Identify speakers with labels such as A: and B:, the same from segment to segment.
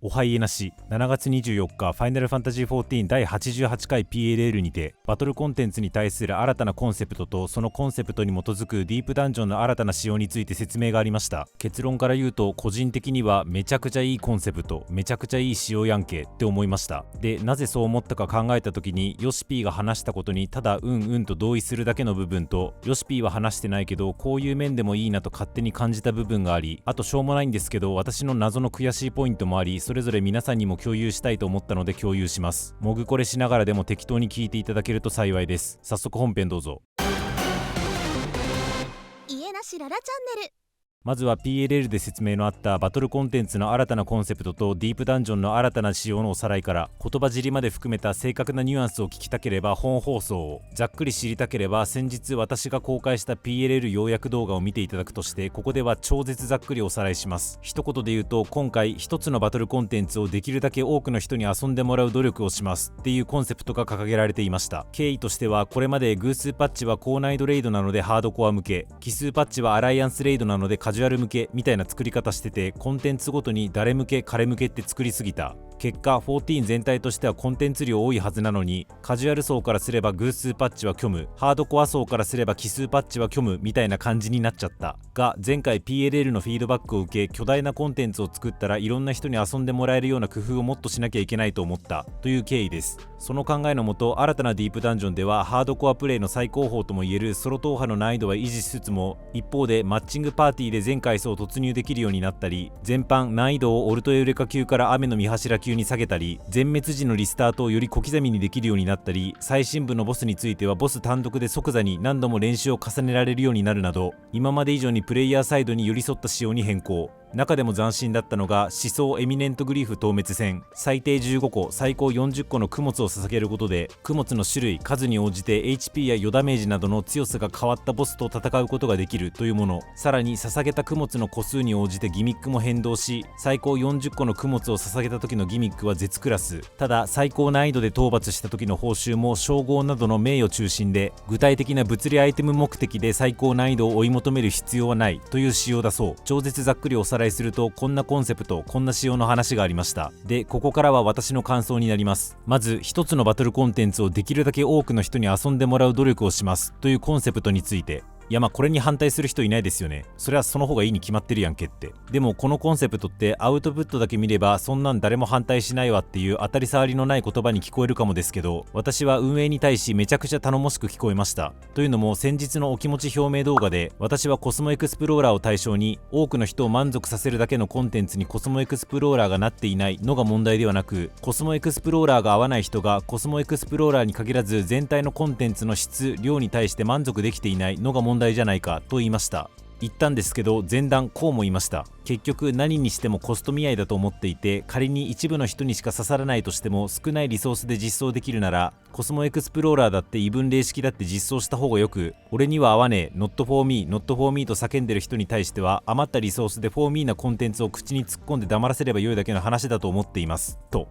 A: おはいえなし。7月24日、ファイナルファンタジー14第88回 PLL にて、バトルコンテンツに対する新たなコンセプトと、そのコンセプトに基づくディープダンジョンの新たな仕様について説明がありました。結論から言うと、個人的にはめちゃくちゃいいコンセプト、めちゃくちゃいい仕様やんけって思いました。で、なぜそう思ったか考えた時に、ヨシピーが話したことにただと同意するだけの部分と、ヨシピーは話してないけど、こういう面でもいいなと勝手に感じた部分があり、あとしょうもないんですけど、私の謎の悔しいポイントもあり、それぞれ皆さんにも共有したいと思ったので共有します。もぐこれしながらでも適当に聞いていただけると幸いです。早速本編どうぞ。
B: 家なしララチャンネル。
A: まずは PLL で説明のあったバトルコンテンツの新たなコンセプトとディープダンジョンの新たな仕様のおさらいから、言葉尻まで含めた正確なニュアンスを聞きたければ本放送を、ざっくり知りたければ先日私が公開した PLL 要約動画を見ていただくとして、ここでは超絶ざっくりおさらいします。一言で言うと、今回一つのバトルコンテンツをできるだけ多くの人に遊んでもらう努力をしますっていうコンセプトが掲げられていました。経緯としては、これまで偶数パッチは高難易度レイドなのでハードコア向け、奇数パッチはアライアンスレイドなのでカジュアル向けみたいな作り方してて、コンテンツごとに誰向け彼向けって作りすぎた結果、14全体としてはコンテンツ量多いはずなのに、カジュアル層からすれば偶数パッチは虚無、ハードコア層からすれば奇数パッチは虚無みたいな感じになっちゃったが、前回 PLL のフィードバックを受け、巨大なコンテンツを作ったらいろんな人に遊んでもらえるような工夫をもっとしなきゃいけないと思ったという経緯です。その考えのもと、新たなディープダンジョンではハードコアプレイの最高峰ともいえるソロ踏破の難易度は維持しつつも、一方でマッチングパーティーで全階層突入できるようになったり、全般難易度をオルトエウレカ級から雨の御柱級に下げたり、全滅時のリスタートをより小刻みにできるようになったり、最深部のボスについてはボス単独で即座に何度も練習を重ねられるようになるなど、今まで以上にプレイヤーサイドに寄り添った仕様に変更。中でも斬新だったのが思想エミネントグリーフ透滅戦。最低15個最高40個の供物を捧げることで、供物の種類数に応じて HP や余ダメージなどの強さが変わったボスと戦うことができるというもの。さらに捧げた供物の個数に応じてギミックも変動し、最高40個の供物を捧げた時のギミックは絶クラス。ただ最高難易度で討伐した時の報酬も称号などの名誉中心で、具体的な物理アイテム目的で最高難易度を追い求める必要はないという仕様だそう。超絶ざっくりおさらいすると、こんなコンセプト、こんな仕様の話がありました。で、ここからは私の感想になります。まず一つのバトルコンテンツをできるだけ多くの人に遊んでもらう努力をしますというコンセプトについて、いや、これに反対する人いないですよね。それはその方がいいに決まってるやんけって。でもこのコンセプトってアウトプットだけ見ればそんなん誰も反対しないわっていう当たり障りのない言葉に聞こえるかもですけど、私は運営に対しめちゃくちゃ頼もしく聞こえました。というのも、先日のお気持ち表明動画で、私はコスモエクスプローラーを対象に多くの人を満足させるだけのコンテンツにコスモエクスプローラーがなっていないのが問題ではなく、コスモエクスプローラーが合わない人がコスモエクスプローラーに限らず全体のコンテンツの質量に対して満足できていないのが問題じゃないかと言いました。言ったんですけど、前段こうも言いました。結局何にしてもコスト見合いだと思っていて、仮に一部の人にしか刺さらないとしても少ないリソースで実装できるなら、コスモエクスプローラーだって異分例式だって実装した方がよく、俺には合わねえ Not for me Not for me と叫んでる人に対しては、余ったリソースで for me なコンテンツを口に突っ込んで黙らせればよいだけの話だと思っていますと。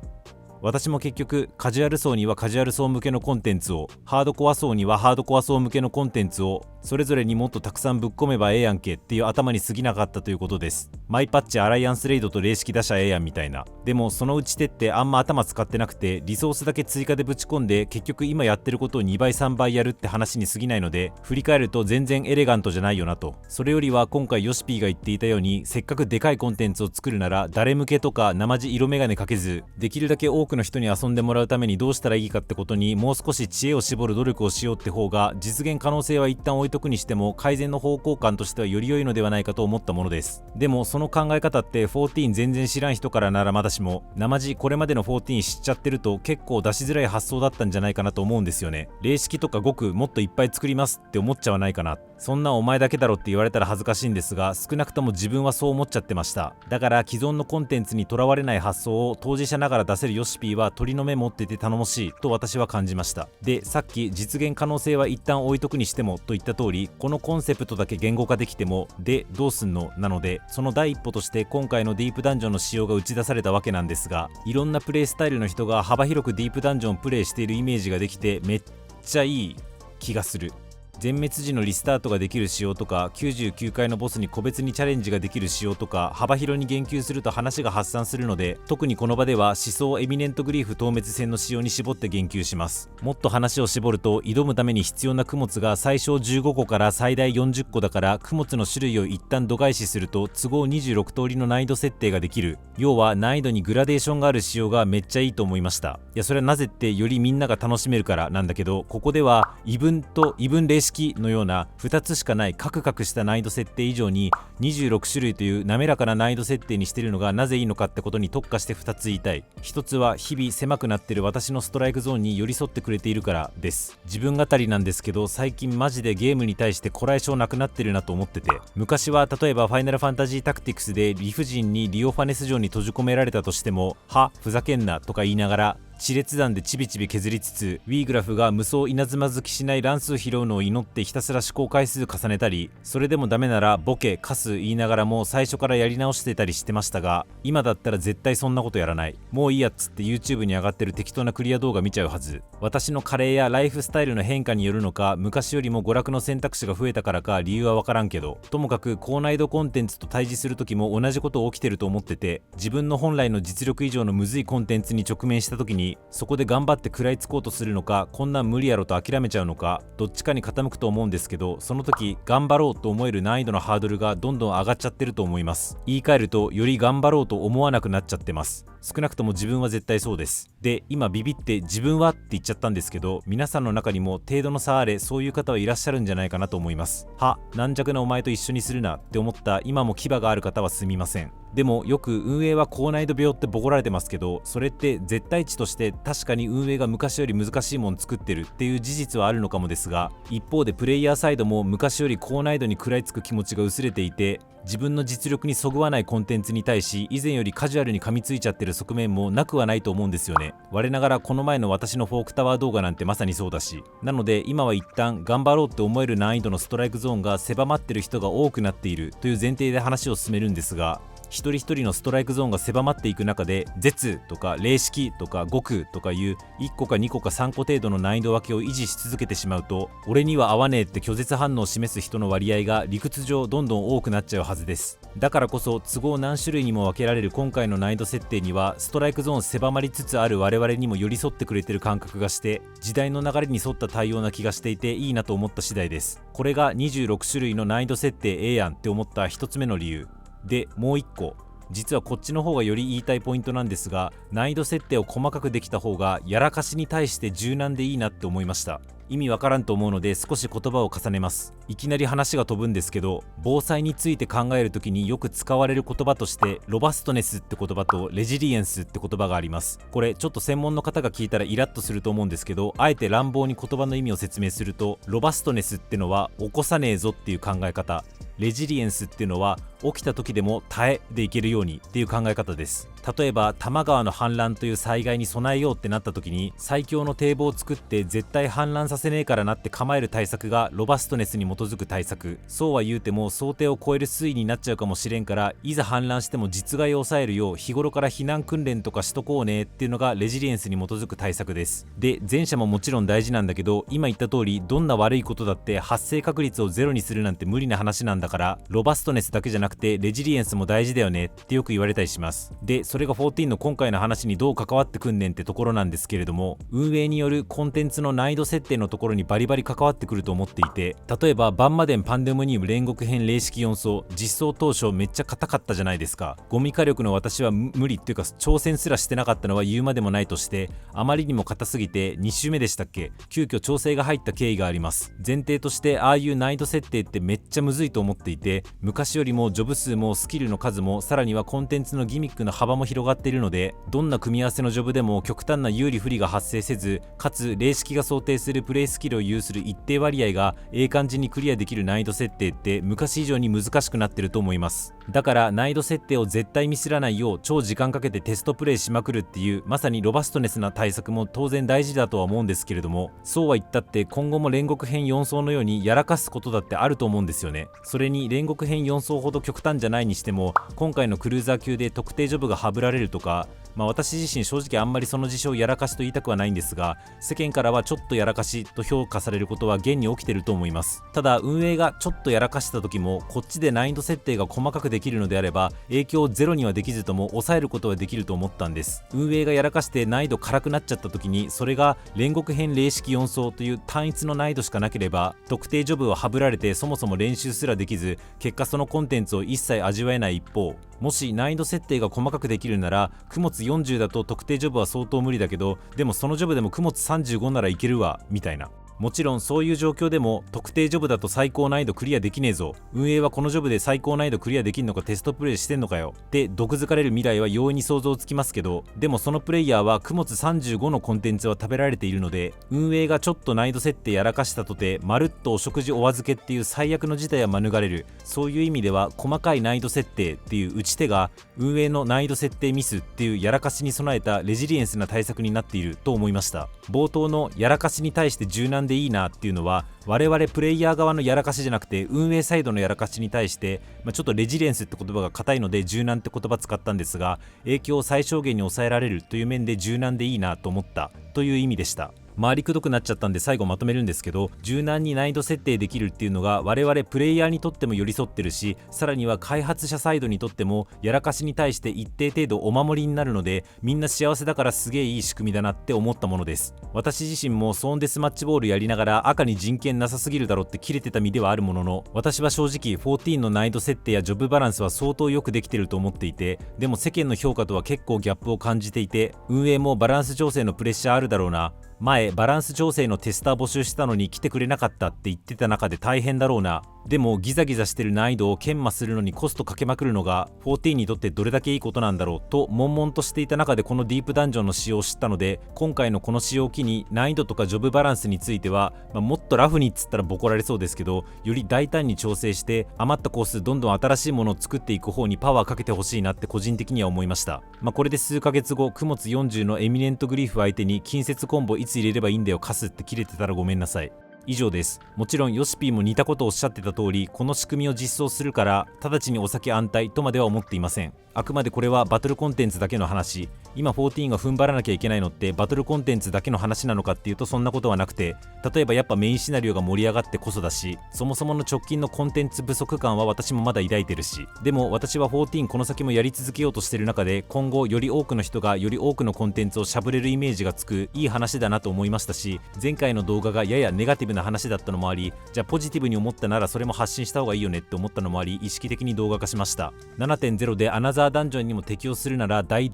A: 私も結局カジュアル層にはカジュアル層向けのコンテンツを、ハードコア層にはハードコア層向けのコンテンツを、それぞれにもっとたくさんぶっ込めばええやんけっていう頭に過ぎなかったということです。マイパッチアライアンスレイドと霊式出しゃええやんみたいな。でもそのうち手ってあんま頭使ってなくて、リソースだけ追加でぶち込んで結局今やってることを2倍3倍やるって話に過ぎないので、振り返ると全然エレガントじゃないよなと。それよりは今回ヨシピーが言っていたように、せっかくでかいコンテンツを作るなら誰向けとか生地色眼鏡かけず、できるだけ多くの人に遊んでもらうためにどうしたらいいかってことにもう少し知恵を絞る努力をしようって方が、実現可能性は一旦置いとくにしても改善の方向感としてはより良いのではないかと思ったものです。でもその考え方って14全然知らん人からならまだしも、生地これまでの14知っちゃってると結構出しづらい発想だったんじゃないかなと思うんですよね。霊式とか5区もっといっぱい作りますって思っちゃわないかな。そんなお前だけだろって言われたら恥ずかしいんですが、少なくとも自分はそう思っちゃってました。だから既存のコンテンツにとらわれない発想を当事者ながら出せるヨシピーは鳥の目持ってて頼もしいと私は感じました。で、さっき実現可能性は一旦置いとくにしてもと言った通り、このコンセプトだけ言語化できてもでどうすんのなので、その第一歩として今回のディープダンジョンの仕様が打ち出されたわけなんですが、いろんなプレイスタイルの人が幅広くディープダンジョンをプレイしているイメージができてめっちゃいい気がする。全滅時のリスタートができる仕様とか99階のボスに個別にチャレンジができる仕様とか幅広に言及すると話が発散するので、特にこの場では思想エミネントグリーフ透滅戦の仕様に絞って言及します。もっと話を絞ると、挑むために必要な供物が最小15個から最大40個だから、供物の種類を一旦度外視すると都合26通りの難易度設定ができる。要は難易度にグラデーションがある仕様がめっちゃいいと思いました。いや、それはなぜってよりみんなが楽しめるからなんだけど、ここでは異文と異文例式のような2つしかないカクカクした難易度設定以上に26種類という滑らかな難易度設定にしているのがなぜいいのかってことに特化して2つ言いたい。1つは日々狭くなってる私のストライクゾーンに寄り添ってくれているからです。自分語りなんですけど、最近マジでゲームに対してこらえ性なくなってるなと思ってて、昔は例えばファイナルファンタジータクティクスで理不尽にリオファネス城に閉じ込められたとしても、はふざけんなとか言いながら地列弾でちびちび削りつつ、ウィーグラフが無双稲妻好きしない乱数拾うのを祈ってひたすら試行回数重ねたり、それでもダメならボケカス言いながらも最初からやり直してたりしてましたが、今だったら絶対そんなことやらない。もういいやっつって YouTube に上がってる適当なクリア動画見ちゃうはず。私の加齢やライフスタイルの変化によるのか、昔よりも娯楽の選択肢が増えたからか理由はわからんけど、ともかく高難易度コンテンツと対峙する時も同じこと起きてると思ってて、自分の本来の実力以上のむずいコンテンツに直面した時に、そこで頑張って食らいつこうとするのか、こんなん無理やろと諦めちゃうのか、どっちかに傾くと思うんですけど、その時頑張ろうと思える難易度のハードルがどんどん上がっちゃってると思います。言い換えると、より頑張ろうと思わなくなっちゃってます。少なくとも自分は絶対そうです。で、今ビビって自分はって言っちゃったんですけど、皆さんの中にも程度の差あれ、そういう方はいらっしゃるんじゃないかなと思います。は、軟弱なお前と一緒にするなって思った今も牙がある方はすみません。でもよく運営は高難易度病ってボコられてますけど、それって絶対値として確かに運営が昔より難しいもん作ってるっていう事実はあるのかもですが、一方でプレイヤーサイドも昔より高難易度に食らいつく気持ちが薄れていて、自分の実力にそぐわないコンテンツに対し以前よりカジュアルに噛みついちゃってる側面もなくはないと思うんですよね。我ながらこの前の私のフォークタワー動画なんてまさにそうだし、なので今は一旦頑張ろうって思える難易度のストライクゾーンが狭まってる人が多くなっているという前提で話を進めるんですが、一人一人のストライクゾーンが狭まっていく中で、絶とか霊式とか極とかいう1個か2個か3個程度の難易度分けを維持し続けてしまうと、俺には合わねえって拒絶反応を示す人の割合が理屈上どんどん多くなっちゃうはずです。だからこそ都合何種類にも分けられる今回の難易度設定には、ストライクゾーン狭まりつつある我々にも寄り添ってくれてる感覚がして、時代の流れに沿った対応な気がしていていいなと思った次第です。これが26種類の難易度設定ええやんって思った一つ目の理由で、もう一個、実はこっちの方がより言いたいポイントなんですが、難易度設定を細かくできた方がやらかしに対して柔軟でいいなって思いました。意味わからんと思うので少し言葉を重ねます。いきなり話が飛ぶんですけど、防災について考えるときによく使われる言葉としてロバストネスって言葉とレジリエンスって言葉があります。これちょっと専門の方が聞いたらイラッとすると思うんですけど、あえて乱暴に言葉の意味を説明すると、ロバストネスってのは起こさねえぞっていう考え方、レジリエンスっていうのは起きた時でも耐えでいけるようにっていう考え方です。例えば多摩川の氾濫という災害に備えようってなった時に、最強の堤防を作って絶対氾濫させねえからなって構える対策がロバストネスに基づく対策。そうは言うても想定を超える水位になっちゃうかもしれんから、いざ氾濫しても実害を抑えるよう日頃から避難訓練とかしとこうねっていうのがレジリエンスに基づく対策です。で、前者ももちろん大事なんだけど、今言った通りどんな悪いことだって発生確率をゼロにするなんて無理な話なんだから、ロバストネスだけじゃなくてレジリエンスも大事だよねってよく言われたりします。で、それが14の今回の話にどう関わってくんねんってところなんですけれども、運営によるコンテンツの難易度設定のところにバリバリ関わってくると思っていて、例えばバンマデンパンデモニウム煉獄編霊式4層、実装当初めっちゃ硬かったじゃないですか。ゴミ火力の私は無理っていうか挑戦すらしてなかったのは言うまでもないとして、あまりにも硬すぎて2周目でしたっけ、急遽調整が入った経緯があります。前提としてああいう難易度設定ってめっちゃむずいと思っていて、昔よりもジョブ数もスキルの数もさらにはコンテンツのギミックの幅も広がっているので、どんな組み合わせのジョブでも極端な有利不利が発生せず、かつ霊式が想定するプレイスキルを有する一定割合がいい感じにクリアできる難易度設定って昔以上に難しくなってると思います。だから難易度設定を絶対ミスらないよう超時間かけてテストプレイしまくるっていう、まさにロバストネスな対策も当然大事だとは思うんですけれども、そうは言ったって今後も煉獄編4層のようにやらかすことだってあると思うんですよね。それれに煉獄編4層ほど極端じゃないにしても、今回のクルーザー級で特定ジョブがハブられるとか、私自身正直あんまりその事象をやらかしと言いたくはないんですが、世間からはちょっとやらかしと評価されることは現に起きてると思います。ただ運営がちょっとやらかした時も、こっちで難易度設定が細かくできるのであれば影響をゼロにはできずとも抑えることはできると思ったんです。運営がやらかして難易度辛くなっちゃった時に、それが煉獄編霊式4層という単一の難易度しかなければ、特定ジョブをハブられてそもそも練習すらできず、結果そのコンテンツを一切味わえない一方、もし難易度設定が細かくできるなら、供物40だと特定ジョブは相当無理だけど、でもそのジョブでも供物35ならいけるわみたいな。もちろんそういう状況でも特定ジョブだと最高難易度クリアできねえぞ、運営はこのジョブで最高難易度クリアできんのかテストプレイしてんのかよって毒づかれる未来は容易に想像つきますけど、でもそのプレイヤーは供物35のコンテンツは食べられているので、運営がちょっと難易度設定やらかしたとてまるっとお食事お預けっていう最悪の事態は免れる。そういう意味では細かい難易度設定っていう打ち手が運営の難易度設定ミスっていうやらかしに備えたレジリエンスな対策になっていると思いました。冒頭のやらかしに対して柔軟でいいなっていうのは、我々プレイヤー側のやらかしじゃなくて運営サイドのやらかしに対して、ちょっとレジリエンスって言葉が硬いので柔軟って言葉使ったんですが、影響を最小限に抑えられるという面で柔軟でいいなと思ったという意味でした。回りくどくなっちゃったんで最後まとめるんですけど、柔軟に難易度設定できるっていうのが我々プレイヤーにとっても寄り添ってるし、さらには開発者サイドにとってもやらかしに対して一定程度お守りになるので、みんな幸せだからすげえいい仕組みだなって思ったものです。私自身もソーンデスマッチボールやりながら赤に人権なさすぎるだろって切れてた身ではあるものの、私は正直14の難易度設定やジョブバランスは相当よくできてると思っていて、でも世間の評価とは結構ギャップを感じていて、運営もバランス調整のプレッシャーあるだろうな、前バランス調整のテスター募集したのに来てくれなかったって言ってた中で大変だろうな、でもギザギザしてる難易度を研磨するのにコストかけまくるのが14にとってどれだけいいことなんだろうと悶々としていた中で、このディープダンジョンの仕様を知ったので、今回のこの仕様を機に難易度とかジョブバランスについては、もっとラフにっつったらボコられそうですけど、より大胆に調整して余ったコースどんどん新しいものを作っていく方にパワーかけてほしいなって個人的には思いました。これで数ヶ月後、供物40のエミネントグリーフ相手に近接コンボいつ入れればいいんだよカスって切れてたらごめんなさい。以上です。もちろんヨシピーも似たことをおっしゃってた通り、この仕組みを実装するから直ちにお酒安泰とまでは思っていません。あくまでこれはバトルコンテンツだけの話。今14が踏ん張らなきゃいけないのってバトルコンテンツだけの話なのかっていうとそんなことはなくて、例えばやっぱメインシナリオが盛り上がってこそだし、そもそもの直近のコンテンツ不足感は私もまだ抱いてるし、でも私は14この先もやり続けようとしてる中で、今後より多くの人がより多くのコンテンツをしゃぶれるイメージがつくいい話だなと思いましたし、前回の動画がややネガティブな話だったのもあり、じゃあポジティブに思ったならそれも発信した方がいいよねって思ったのもあり、意識的に動画化しました。 7.0 でアナザーダンジョンにも適用するなら大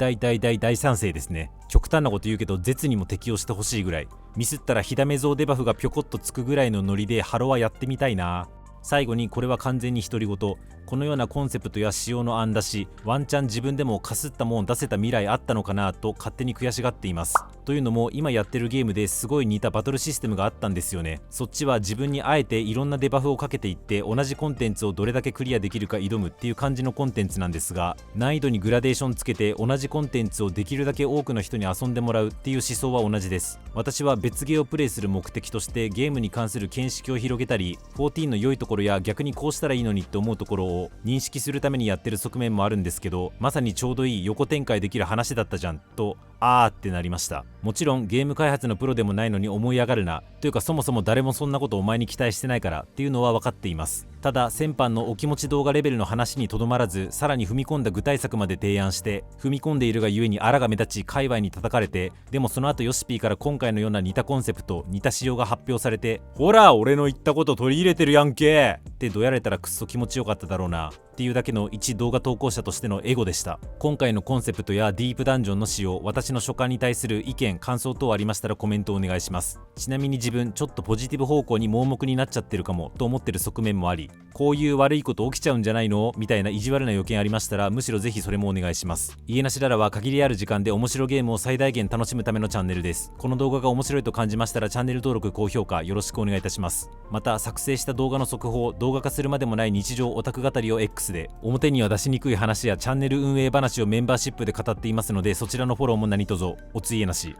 A: 賛成ですね。極端なこと言うけど絶にも適用してほしいぐらい、ミスったら火ダメゾウデバフがぴょこっとつくぐらいのノリでハロはやってみたいな。最後にこれは完全に独り言、このようなコンセプトや仕様の案出し、ワンチャン自分でもかすったもん出せた未来あったのかなと勝手に悔しがっています。というのも今やってるゲームですごい似たバトルシステムがあったんですよね。そっちは自分にあえていろんなデバフをかけていって同じコンテンツをどれだけクリアできるか挑むっていう感じのコンテンツなんですが、難易度にグラデーションつけて同じコンテンツをできるだけ多くの人に遊んでもらうっていう思想は同じです。私は別ゲーをプレイする目的としてゲームに関する見識を広げたり、14の良いところや逆にこうしたらいいのにって思うところを認識するためにやってる側面もあるんですけど、まさにちょうどいい横展開できる話だったじゃんとってなりました。もちろんゲーム開発のプロでもないのに思い上がるなというか、そもそも誰もそんなことお前に期待してないからっていうのは分かっています。ただ先般のお気持ち動画レベルの話にとどまらず、さらに踏み込んだ具体策まで提案して、踏み込んでいるがゆえにあらが目立ち界隈に叩かれて、でもその後ヨシピーから今回のような似たコンセプト似た仕様が発表されて、ほら俺の言ったこと取り入れてるやんけってどやれたらくっそ気持ちよかっただろうなっていうだけの一動画投稿者としてのエゴでした。今回のコンセプトやディープダンジョンの仕様、私の所感に対する意見感想等ありましたらコメントお願いします。ちなみに自分ちょっとポジティブ方向に盲目になっちゃってるかもと思ってる側面もあり、こういう悪いこと起きちゃうんじゃないのみたいな意地悪な予見ありましたら、むしろぜひそれもお願いします。家なしララは限りある時間で面白ゲームを最大限楽しむためのチャンネルです。この動画が面白いと感じましたらチャンネル登録高評価よろしくお願いいたします。また作成した動画の速報、動画化するまでもない日常オタク語りを X で、表には出しにくい話やチャンネル運営話をメンバーシップで語っていますので、そちらのフォローも何卒おついえなし。